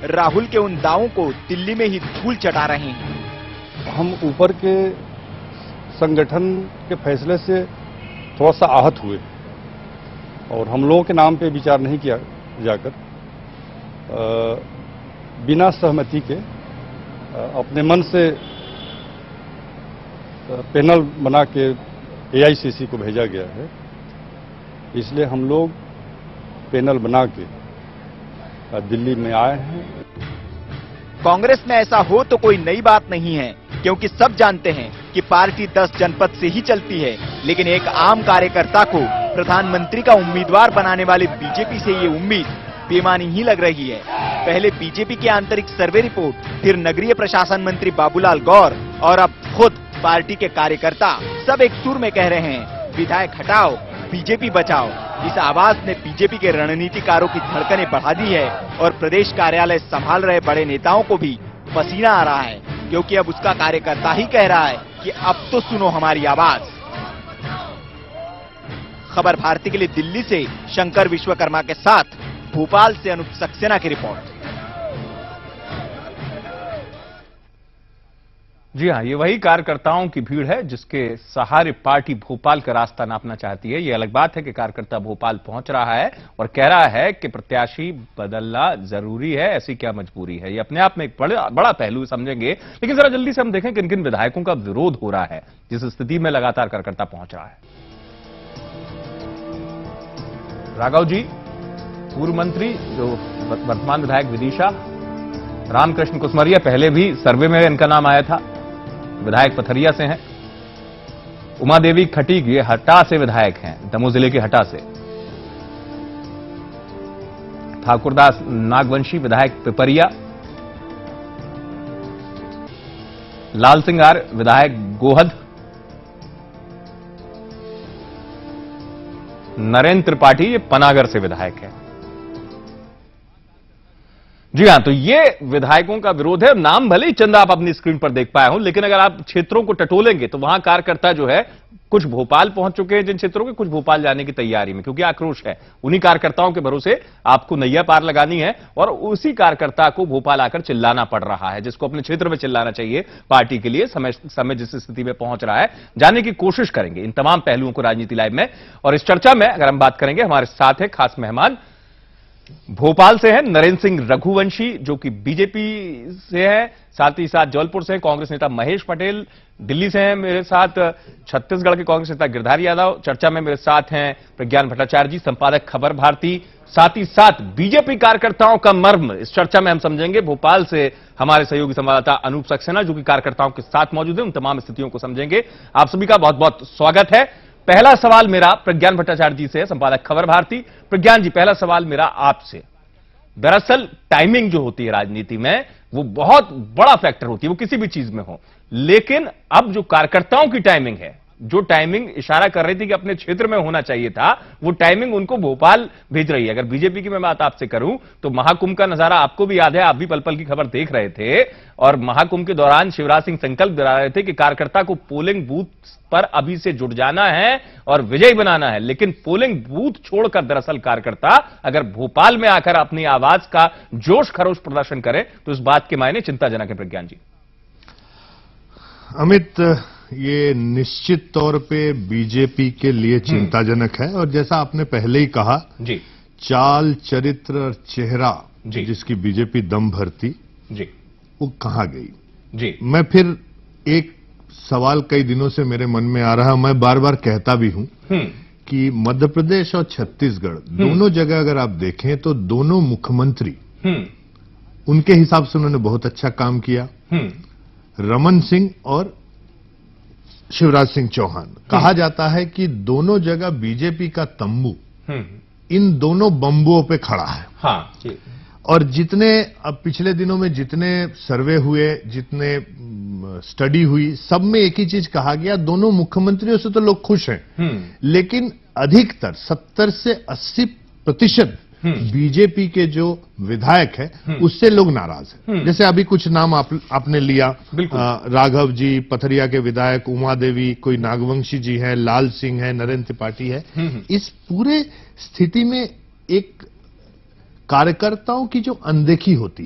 राहुल के उन दावों को दिल्ली में ही धूल चटा रहे हैं। हम ऊपर के संगठन के फैसले से थोड़ा सा आहत हुए और हम लोगों के नाम पे विचार नहीं किया जाकर बिना सहमति के अपने मन से पैनल बना के एआईसीसी को भेजा गया है। इसलिए हम लोग पैनल बना के दिल्ली में आए हैं। कांग्रेस में ऐसा हो तो कोई नई बात नहीं है, क्योंकि सब जानते हैं कि पार्टी 10 जनपद से ही चलती है। लेकिन एक आम कार्यकर्ता को प्रधानमंत्री का उम्मीदवार बनाने वाले बीजेपी से ये उम्मीद बेमानी ही लग रही है। पहले बीजेपी की आंतरिक सर्वे रिपोर्ट, फिर नगरीय प्रशासन मंत्री बाबूलाल गौर और अब खुद पार्टी के कार्यकर्ता सब एक सुर में कह रहे हैं, विधायक हटाओ, बीजेपी बचाओ। इस आवाज ने बीजेपी के रणनीतिकारों की धड़कनें बढ़ा दी है और प्रदेश कार्यालय संभाल रहे बड़े नेताओं को भी पसीना आ रहा है, क्योंकि अब उसका कार्यकर्ता ही कह रहा है कि अब तो सुनो हमारी आवाज। खबर भारती के लिए दिल्ली से शंकर विश्वकर्मा के साथ भोपाल से अनूप सक्सेना की रिपोर्ट। जी हां, ये वही कार्यकर्ताओं की भीड़ है जिसके सहारे पार्टी भोपाल का रास्ता नापना चाहती है। ये अलग बात है कि कार्यकर्ता भोपाल पहुंच रहा है और कह रहा है कि प्रत्याशी बदलना जरूरी है, ऐसी क्या मजबूरी है। ये अपने आप में एक बड़ा पहलू समझेंगे। लेकिन जरा जल्दी से हम देखें किन किन विधायकों का विरोध हो रहा है जिस स्थिति में लगातार कार्यकर्ता पहुंच रहा है। राघव जी, पूर्व मंत्री जो वर्तमान विधायक विदिशा, रामकृष्ण कुसमरिया, पहले भी सर्वे में इनका नाम आया था, विधायक पथरिया से हैं। उमा देवी खटीक ये हटा से विधायक हैं, दमोह जिले के हटा से। ठाकुरदास नागवंशी विधायक पिपरिया। लाल सिंह आर विधायक गोहद। नरेंद्र त्रिपाठी ये पनागर से विधायक है। जी हां, तो ये विधायकों का विरोध है। नाम भले ही चंद आप अपनी स्क्रीन पर देख पाए हो, लेकिन अगर आप क्षेत्रों को टटोलेंगे तो वहां कार्यकर्ता जो है कुछ भोपाल पहुंच चुके हैं जिन क्षेत्रों के, कुछ भोपाल जाने की तैयारी में, क्योंकि आक्रोश है। उन्हीं कार्यकर्ताओं के भरोसे आपको नैया पार लगानी है और उसी कार्यकर्ता को भोपाल आकर चिल्लाना पड़ रहा है, जिसको अपने क्षेत्र में चिल्लाना चाहिए पार्टी के लिए। समय जिस स्थिति में पहुंच रहा है, जानने की कोशिश करेंगे इन तमाम पहलुओं को राजनीति लाइव में। और इस चर्चा में अगर हम बात करेंगे, हमारे साथ है खास मेहमान, भोपाल से हैं नरेंद्र सिंह रघुवंशी जो कि बीजेपी से हैं, साथ ही साथ जौलपुर से कांग्रेस नेता महेश पटेल, दिल्ली से हैं मेरे साथ छत्तीसगढ़ के कांग्रेस नेता गिरधारी यादव, चर्चा में मेरे साथ हैं प्रज्ञान भट्टाचार्य जी, संपादक खबर भारती, साथ ही साथ बीजेपी कार्यकर्ताओं का मर्म इस चर्चा में हम समझेंगे। भोपाल से हमारे सहयोगी संवाददाता अनूप सक्सेना जो कि कार्यकर्ताओं के साथ मौजूद है, उन तमाम स्थितियों को समझेंगे। आप सभी का बहुत बहुत स्वागत है। पहला सवाल मेरा प्रज्ञान भट्टाचार्य जी से, संपादक खबर भारती। प्रज्ञान जी, पहला सवाल मेरा आपसे। दरअसल टाइमिंग जो होती है राजनीति में वो बहुत बड़ा फैक्टर होती है, वो किसी भी चीज में हो। लेकिन अब जो कार्यकर्ताओं की टाइमिंग है, जो टाइमिंग इशारा कर रही थी कि अपने क्षेत्र में होना चाहिए था, वो टाइमिंग उनको भोपाल भेज रही है। अगर बीजेपी की मैं बात आपसे करूं तो महाकुंभ का नजारा आपको भी याद है, आप भी पल पल की खबर देख रहे थे और महाकुंभ के दौरान शिवराज सिंह संकल्प दिला रहे थे कि कार्यकर्ता को पोलिंग बूथ पर अभी से जुट जाना है और विजयी बनाना है। लेकिन पोलिंग बूथ छोड़कर दरअसल कार्यकर्ता अगर भोपाल में आकर अपनी आवाज का जोश खरोश प्रदर्शन करे तो इस बात के मायने चिंताजनक है। प्रज्ञान जी। अमित, ये निश्चित तौर पे बीजेपी के लिए चिंताजनक है और जैसा आपने पहले ही कहा जी, चाल, चरित्र और चेहरा जी, जिसकी बीजेपी दम भरती जी, वो कहां गई। जी, मैं फिर एक सवाल कई दिनों से मेरे मन में आ रहा, मैं बार बार कहता भी हूं कि मध्य प्रदेश और छत्तीसगढ़ दोनों जगह अगर आप देखें तो दोनों मुख्यमंत्री उनके हिसाब से उन्होंने बहुत अच्छा काम किया। रमन सिंह और शिवराज सिंह चौहान, कहा जाता है कि दोनों जगह बीजेपी का तंबू इन दोनों बंबुओं पे खड़ा है। हाँ, जी। और जितने अब पिछले दिनों में जितने सर्वे हुए, जितने स्टडी हुई, सब में एक ही चीज कहा गया, दोनों मुख्यमंत्रियों से तो लोग खुश हैं, लेकिन अधिकतर 70 से 80% बीजेपी के जो विधायक है उससे लोग नाराज हैं। जैसे अभी कुछ नाम आपने लिया, राघव जी, पथरिया के विधायक, उमा देवी, कोई नागवंशी जी है, लाल सिंह है, नरेंद्र त्रिपाठी है। इस पूरे स्थिति में एक कार्यकर्ताओं की जो अनदेखी होती